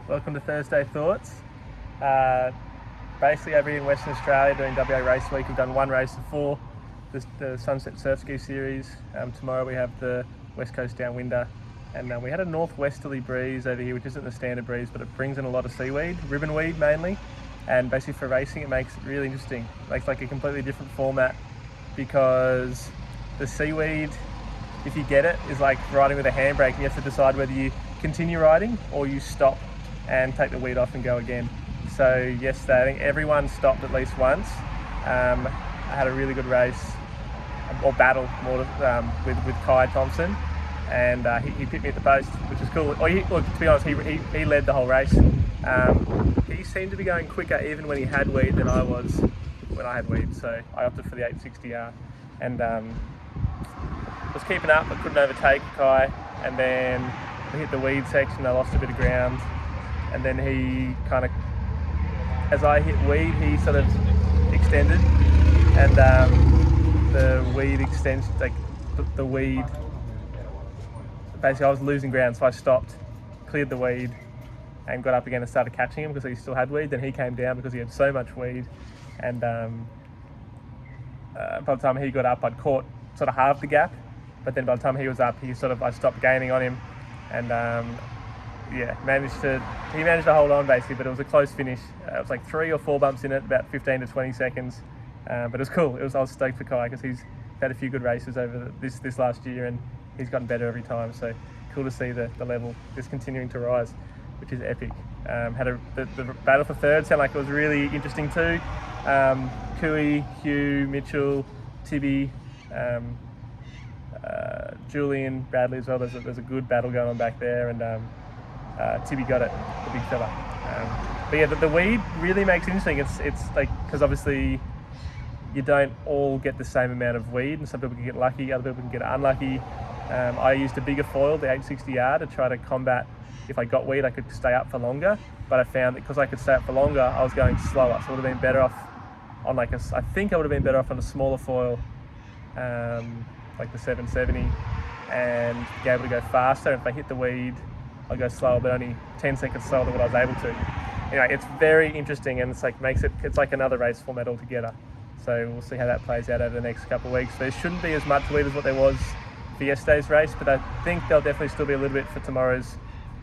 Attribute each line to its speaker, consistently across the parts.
Speaker 1: Welcome to Thursday Thoughts. Basically over here in Western Australia doing WA Race Week. We've done one race of four, the Sunset Surf Ski Series. Tomorrow we have the West Coast Downwinder, and we had a northwesterly breeze over here, which isn't the standard breeze, but it brings in a lot of seaweed, ribbonweed mainly, and basically for racing it makes it really interesting. It makes like a completely different format because the seaweed, if you get it, is like riding with a handbrake. You have to decide whether you continue riding or you stop and take the weed off and go again. So yesterday I think everyone stopped at least once. I had a really good race, or battle more, with Kai Thompson, and he picked me at the post, which is cool. To be honest, he led the whole race. He seemed to be going quicker even when he had weed than I was when I had weed, so I opted for the 860R, and was keeping up but couldn't overtake Kai, and then we hit the weed section. I lost a bit of ground, and then he kind of, as I hit weed, he sort of extended, and the weed extension, like the weed, basically I was losing ground, so I stopped, cleared the weed, and got up again and started catching him because he still had weed. Then he came down because he had so much weed, and by the time he got up, I'd caught sort of half the gap, but then by the time he was up, I stopped gaining on him, and managed to hold on basically, but it was a close finish. It was like 3 or 4 bumps in it, about 15 to 20 seconds, but it was cool. I was stoked for Kai because he's had a few good races over this last year, and he's gotten better every time, so cool to see the level just continuing to rise, which is epic. The battle for third sounded like it was really interesting too. Cooey, Hugh, Mitchell, Tibby, Julian, Bradley as well. There's a good battle going on back there, and Tibby got it, the big fella. But yeah, the weed really makes it interesting. It's like, because obviously you don't all get the same amount of weed, and some people can get lucky, other people can get unlucky. I used a bigger foil, the 860R, to try to combat if I got weed I could stay up for longer, but I found that because I could stay up for longer I was going slower, so I would have been better off on I think I would have been better off on a smaller foil, like the 770, and be able to go faster. If I hit the weed I'll go slower, but only 10 seconds slower than what I was able to. Anyway, it's very interesting, and it's like another race format altogether. So we'll see how that plays out over the next couple of weeks. There shouldn't be as much weed as what there was for yesterday's race, but I think there'll definitely still be a little bit for tomorrow's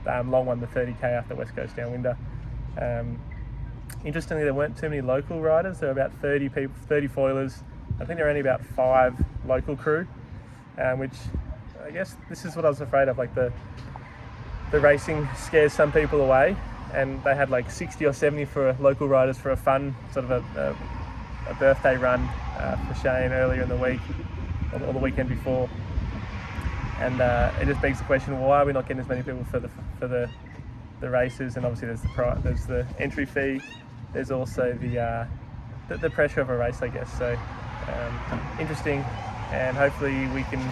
Speaker 1: long one, the 30k after West Coast Downwinder. Interestingly, there weren't too many local riders. There were about 30 people, 30 foilers. I think there were only about 5 local crew, which I guess this is what I was afraid of. Like the racing scares some people away, and they had like 60 or 70 for local riders for a fun sort of a birthday run for Shane earlier in the week, or the weekend before. And it just begs the question, why are we not getting as many people for the races? And obviously there's the entry fee. There's also the pressure of a race, I guess. So interesting, and hopefully we can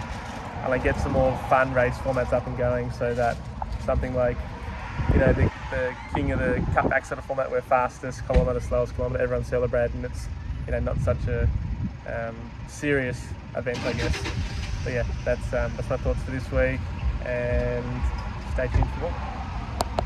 Speaker 1: get some more fun race formats up and going, so that something like, the king of the cutback sort of format, where fastest kilometre, slowest kilometre, everyone's celebrating. It's not such a serious event, I guess. But yeah, that's my thoughts for this week, and stay tuned for more.